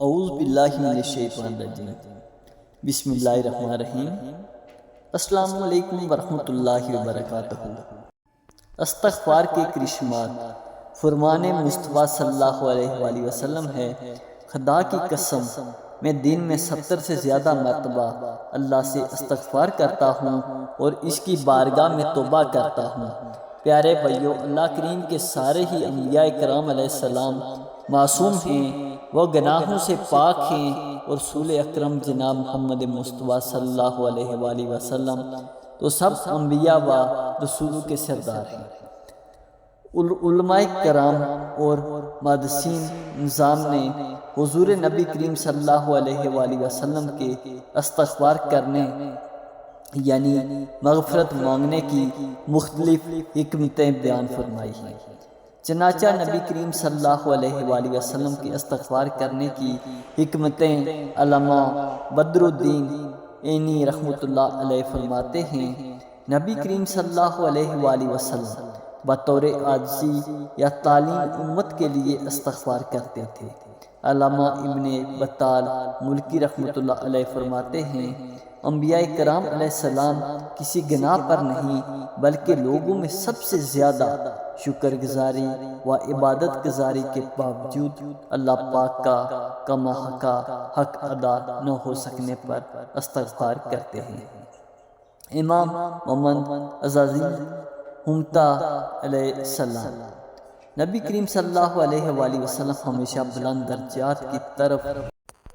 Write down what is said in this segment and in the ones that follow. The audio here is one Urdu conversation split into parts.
اعوذ باللہ من الشیطان الرجیم بسم اللہ الرحمن الرحیم۔ السلام علیکم ورحمۃ اللہ وبرکاتہ۔ استغفار کے کرشمات فرمان مصطفیٰ صلی اللہ علیہ وآلہ وسلم ہے، خدا کی قسم میں دن میں 70 سے زیادہ مرتبہ اللہ سے استغفار کرتا ہوں اور اس کی بارگاہ میں توبہ کرتا ہوں۔ پیارے بھائیو، اللہ کریم کے سارے ہی انبیاء کرام علیہ السلام معصوم ہیں، وہ گناہوں سے پاک ہیں، اور رسول اکرم جناب محمد مصطفیٰ صلی اللہ علیہ وآلہ وسلم تو سب انبیاء و رسولوں کے سردار ہیں۔ علماء کرام اور محدثین نظام نے حضور نبی کریم صلی اللہ علیہ وآلہ وسلم کے استغفار کرنے یعنی مغفرت مانگنے کی مختلف حکمتیں بیان فرمائی ہیں۔ چنانچہ نبی کریم صلی اللہ علیہ وآلہ وسلم کے استغفار کرنے کی حکمتیں علامہ بدر الدین عینی رحمۃ اللہ علیہ فرماتے ہیں، نبی کریم صلی اللہ علیہ وآلہ وسلم بطور عاجزی یا تعلیم امت کے لیے استغفار کرتے تھے۔ علامہ ابن بطال ملکی رحمۃ اللہ علیہ فرماتے ہیں، انبیاء کرام علیہ السلام کسی گناہ پر نہیں بلکہ لوگوں میں سب سے زیادہ شکر گزاری و عبادت گزاری کے باوجود اللہ پاک کا کما حق ادا نہ ہو سکنے پر استغفار کرتے ہیں۔ امام محمد عزازی ہمتا علیہ السلام، نبی کریم صلی اللہ علیہ وآلہ وسلم ہمیشہ بلند درجات کی طرف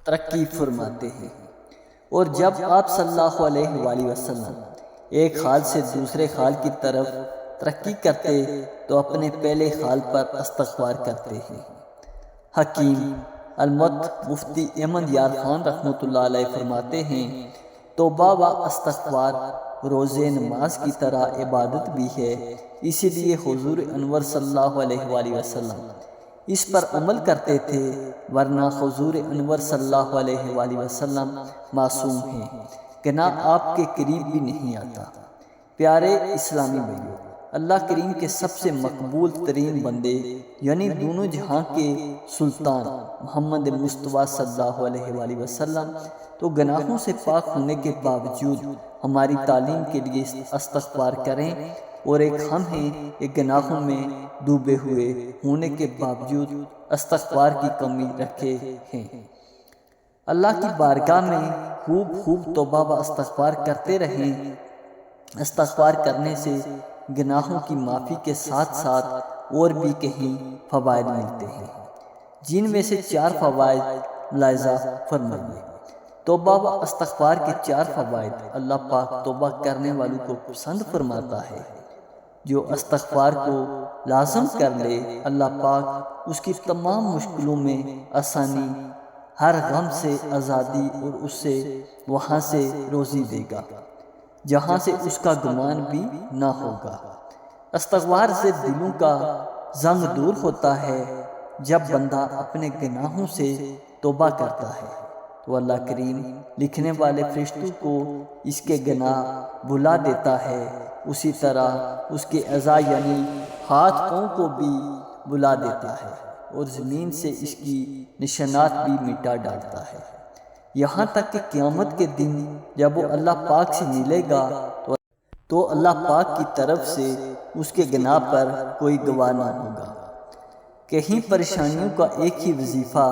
ترقی فرماتے ہیں، اور جب آپ صلی اللہ علیہ وآلہ وسلم ایک حال سے دوسرے حال کی طرف ترقی کرتے تو اپنے پہلے حال پر استغفار کرتے ہیں۔ حکیم المت مفتی احمد یار خان رحمۃ اللہ علیہ فرماتے ہیں، توبہ و استغفار روزے نماز کی طرح عبادت بھی ہے، اسی لیے حضور انور صلی اللہ علیہ وآلہ وسلم اس پر عمل کرتے تھے، ورنہ حضور انور صلی اللہ علیہ وآلہ وسلم معصوم ہیں، گناہ آپ کے قریب بھی نہیں آتا۔ پیارے اسلامی بھائیو، اللہ کریم کے سب سے مقبول ترین بندے یعنی دونوں جہاں کے سلطان محمد مصطفیٰ صلی اللہ علیہ وآلہ وسلم تو گناہوں سے پاک ہونے کے باوجود ہماری تعلیم کے لیے استغفار کریں، اور ایک ہم ہیں ایک گناہوں میں ڈوبے ہوئے ہونے کے باوجود استغفار کی کمی رکھے ہیں۔ اللہ کی بارگاہ میں خوب توبہ و استغفار کرتے رہیں۔ استغفار کرنے سے گناہوں کی معافی کے ساتھ ساتھ اور بھی کہیں فوائد ملتے ہیں، جن میں سے 4 فوائد ملاحظہ فرمائیے۔ توبہ و استغفار کے 4 فوائد: اللہ پاک توبہ کرنے والوں کو پسند فرماتا ہے۔ جو استغفار کو لازم کر لے، اللہ پاک اس کی تمام مشکلوں میں آسانی، ہر غم سے آزادی اور اس سے وہاں سے روزی دے گا جہاں سے اس کا گمان بھی نہ ہوگا۔ استغفار سے دلوں کا زنگ دور ہوتا ہے۔ جب بندہ اپنے گناہوں سے توبہ کرتا ہے تو اللہ کریم لکھنے والے فرشتوں کو اس کے گناہ بھلا دیتا ہے، اسی طرح اس کے اعضاء یعنی ہاتھ پاؤں کو بھی بھلا دیتا ہے، اور زمین سے اس کی نشانات بھی مٹا ڈالتا ہے، یہاں تک کہ قیامت کے دن جب وہ اللہ پاک سے ملے گا تو اللہ پاک کی طرف سے اس کے گناہ پر کوئی گواہ نہ ہوگا۔ کہیں پریشانیوں کا ایک ہی وظیفہ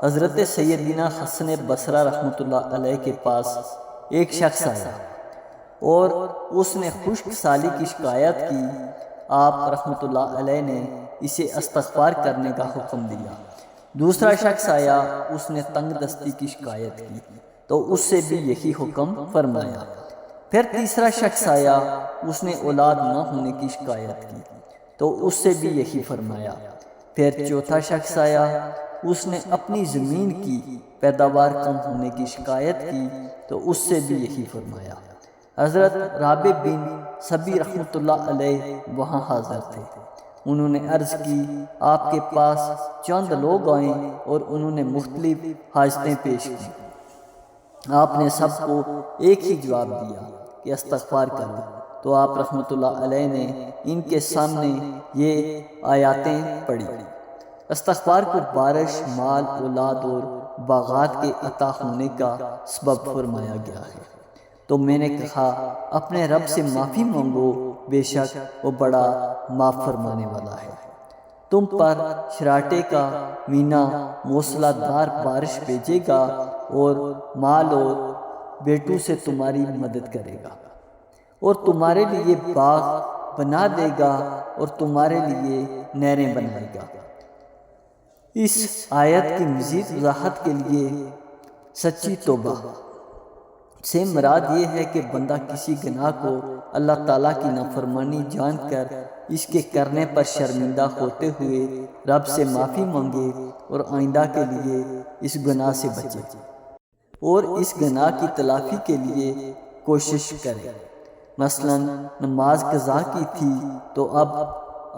حضرت سیدنا حسن بصری رحمۃ اللہ علیہ کے پاس ایک شخص آیا اور اس نے خشک سالی کی شکایت کی۔ آپ رحمۃ اللہ علیہ نے اسے استغفار کرنے کا حکم دیا۔ دوسرا شخص آیا، اس نے تنگ دستی کی شکایت کی تو اس سے بھی یہی حکم فرمایا۔ پھر تیسرا شخص آیا، اس نے اولاد نہ ہونے کی شکایت کی تو اس سے بھی یہی فرمایا۔ پھر چوتھا شخص آیا، اس نے اپنی زمین کی پیداوار کم ہونے کی شکایت کی تو اس سے بھی یہی فرمایا۔ حضرت رابع بن سبی رحمۃ اللہ علیہ وہاں حاضر تھے۔ انہوں نے عرض کی، آپ کے پاس چند لوگ آئے اور انہوں نے مختلف حاجتیں پیش کی۔ آپ نے سب کو ایک ہی جواب دیا کہ استغفار کرو، تو آپ رحمۃ اللہ علیہ نے ان کے سامنے یہ آیاتیں پڑھی۔ استغفار کو بارش، مال، اولاد اور باغات کے عطا ہونے کا سبب فرمایا گیا ہے۔ تو میں نے کہا اپنے رب سے معافی مانگو، بے شک وہ بڑا معاف فرمانے والا ہے۔ تم پر شراٹے کا مہینہ موسلا دھار بارش بھیجے گا اور مال اور بیٹوں سے تمہاری مدد کرے گا، اور تمہارے لیے باغ بنا دے گا اور تمہارے لیے نہریں بنائے گا۔ اس آیت کی مزید وضاحت کے لیے سچی توبہ سے مراد یہ ہے کہ بندہ کسی گناہ کو اللہ تعالیٰ کی نافرمانی جان کر اس کے کرنے پر شرمندہ ہوتے ہوئے رب سے معافی مانگے اور آئندہ کے لیے اس گناہ سے بچے اور اس گناہ کی تلافی کے لیے کوشش کرے۔ مثلا نماز قضا کی تھی تو اب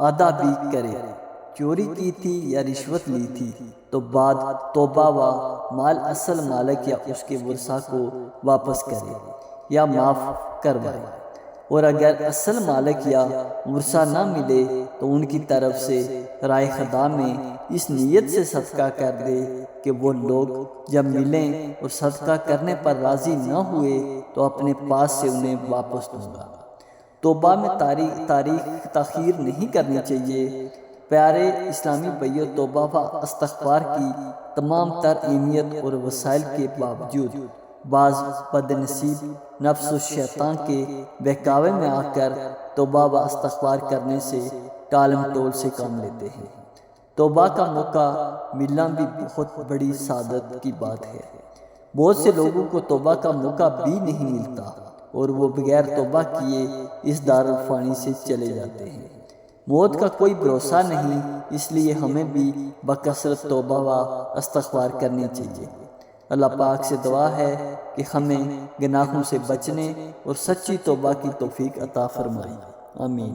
ادا بھی کرے، چوری کی تھی یا رشوت لی تھی تو بعد توبہ و مال اصل مالک یا اس کے ورثہ کو واپس کرے یا معاف کروائے، اور اگر اصل مالک یا ورثہ نہ ملے تو ان کی طرف سے رائے خدا میں اس نیت سے صدقہ کر دے کہ وہ لوگ جب ملیں اور صدقہ کرنے پر راضی نہ ہوئے تو اپنے پاس سے انہیں واپس دوں گا۔ توبہ میں تاخیر نہیں کرنی چاہیے۔ پیارے اسلامی بھائیو، توبہ و استغفار کی تمام تر اہمیت اور وسائل کے باوجود بعض بد نصیب نفس و شیطان کے بہکاوے میں آ کر توبہ و استغفار کرنے سے ٹالم ٹول سے کام لیتے ہیں۔ توبہ کا موقع ملنا بھی بہت بڑی سعادت کی بات ہے۔ بہت سے لوگوں کو توبہ کا موقع بھی نہیں ملتا اور وہ بغیر توبہ کیے اس دارالفانی سے چلے جاتے ہیں۔ موت کا کوئی بھروسہ نہیں، اس لیے ہمیں بھی بکثرت توبہ و استغفار کرنی چاہیے۔ اللہ پاک سے دعا ہے کہ ہمیں گناہوں سے بچنے اور سچی توبہ کی توفیق عطا فرمائے۔ آمین۔